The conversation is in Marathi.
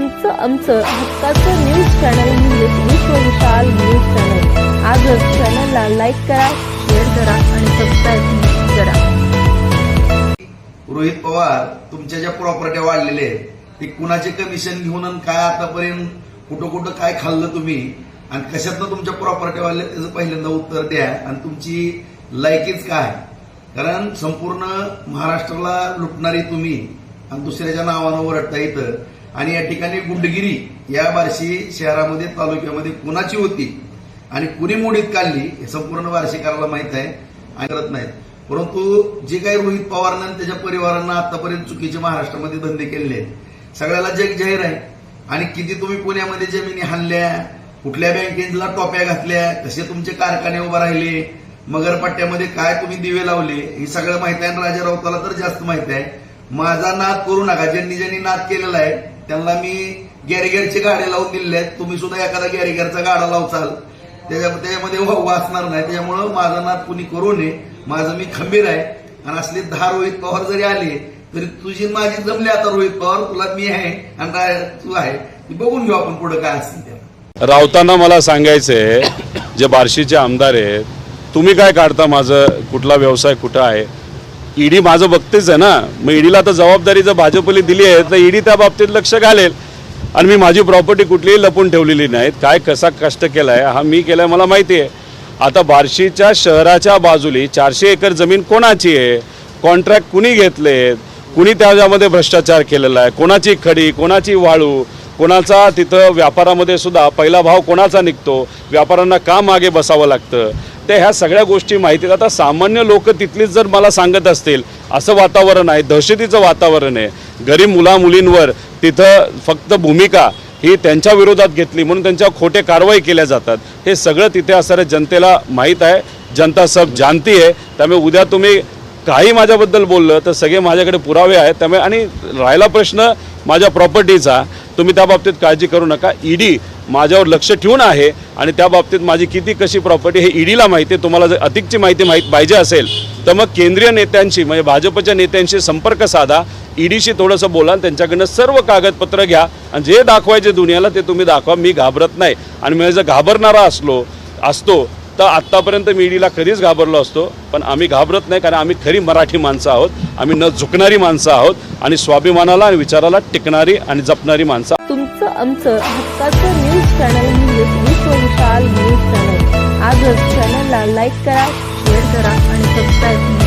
तुमचं आमचं हक्काचं न्यूज चॅनल म्हणजे विश्व विशाल न्यूज चॅनल। आजच चॅनलला लाईक करा, शेअर करा आणि सबस्क्राईब करा। रोहित पवार तुमच्या ज्या प्रॉपर्ट्या वाढलेल्या आहेत ते कुणाचे कमिशन घेऊन आणि काय आतापर्यंत कुठं काय खाल्लं तुम्ही आणि कशातनं तुमच्या प्रॉपर्ट्या वाढल्या त्याचं पहिल्यांदा उत्तर द्या आणि तुमची लायकीच काय। कारण संपूर्ण महाराष्ट्राला लुटणारी तुम्ही आणि दुसऱ्याच्या नावानं ओरडता येतं आणि या ठिकाणी गुंडगिरी या बार्शी शहरामध्ये तालुक्यामध्ये कुणाची होती आणि कुणी मोडीत काढली हे संपूर्ण बार्शीकराला माहित आहे आणि करत नाहीत। परंतु जे काही रोहित पवारांना त्याच्या परिवारांना आतापर्यंत चुकीचे महाराष्ट्रामध्ये धंदे केलेले आहेत सगळ्याला जग जाहीर आहे। आणि किती तुम्ही पुण्यामध्ये जमिनी हाणल्या, कुठल्या बँकेला टोप्या घातल्या, कसे तुमचे कारखाने उभे राहिले, मगरपट्ट्यामध्ये काय तुम्ही दिवे लावले हे सगळं माहिती आहे। राजा राऊताला तर जास्त माहिती आहे। माझा नाद करू नका, ज्यांनी नाद केलेला आहे त्यांना मी गॅरेगरचे गाडे लावून दिलेले आहेत। तुम्ही सुद्धा एखादा गॅरेगरचा गाडा लावचाल त्याच्यामध्ये वाचणार नाही। त्याच्यामुळं माझा नाद कुणी करू नये, माझं मी खंबीर आहे। आणि असले 10 रोहित पवार जरी आले तरी तुझी माझी जमली। आता रोहित पवार तुला मी आहे आणि तू आहे, बघून घेऊ आपण पुढे काय असेल ते। राऊतांना मला सांगायचंय, जे बार्शीचे आमदार आहेत, तुम्ही काय काढता माझं कुठला व्यवसाय कुठं आहे? ईडी माझं बघतेच आहे ना, मग ईडीला आता जबाबदारी जर भाजपने दिली आहे तर ईडी त्या बाबतीत लक्ष घालेल। आणि मी माझी प्रॉपर्टी कुठलीही लपून ठेवलेली नाही, काय कसा कष्ट केलाय हा मी केलाय मला माहिती आहे। आता बार्शीच्या शहराच्या बाजूली 400 एकर जमीन कोणाची आहे, कॉन्ट्रॅक्ट कुणी घेतलेत, कुणी त्याच्यामध्ये भ्रष्टाचार केलेला आहे, कोणाची खडी, कोणाची वाळू, कोणाचा तिथं व्यापारामध्ये सुद्धा पहिला भाव कोणाचा निघतो, व्यापाऱ्यांना का मागे बसावं लागतं, ते ह्या सगळ्या गोष्टी माहिती आहेत। आता सामान्य लोक तिथलीच जर मला सांगत असतील असं वातावरण आहे, दहशतीचं वातावरण आहे, गरीब मुलामुलींवर तिथं फक्त भूमिका ही त्यांच्या विरोधात घेतली म्हणून त्यांच्यावर खोटे कारवाई केल्या जातात, हे सगळं तिथे असणाऱ्या जनतेला माहीत आहे। जनता सब जानती आहे। त्यामुळे उद्या तुम्ही काही माझ्याबद्दल बोललं तर सगळे माझ्याकडे पुरावे आहेत। त्यामुळे आणि राहिला प्रश्न माझ्या प्रॉपर्टीचा, तुम्ही त्या बाबतीत काळजी करू नका। ईडी माझ्यावर लक्ष ठेवून आहे आणि त्या बाबतीत माझी किती कशी प्रॉपर्टी हे ईडीला माहिती आहे। तुम्हाला जर अधिकची माहिती पाहिजे असेल तर मग केंद्रीय नेत्यांशी म्हणजे भाजपच्या नेत्यांशी संपर्क साधा, ईडीशी थोडंसं बोला, त्यांच्याकडनं सर्व कागदपत्र घ्या आणि जे दाखवायचे दुनियाला ते तुम्ही दाखवा। मी घाबरत नाही आणि मी जर घाबरणारा असतो तर आत्तापर्यंत मी ईडीला कधीच घाबरलो असतो, पण आम्ही घाबरत नाही कारण आम्ही खरी मराठी माणसं आहोत। आम्ही न झुकणारी माणसं आहोत आणि स्वाभिमानाला आणि विचाराला टिकणारी आणि जपणारी माणसं। तुमचं आमचं हक्काचं न्यूज चॅनल म्हणजे विश्व विशाल न्यूज चॅनल। आजच चॅनलला लाईक करा, शेअर करा आणि सबस्क्राईब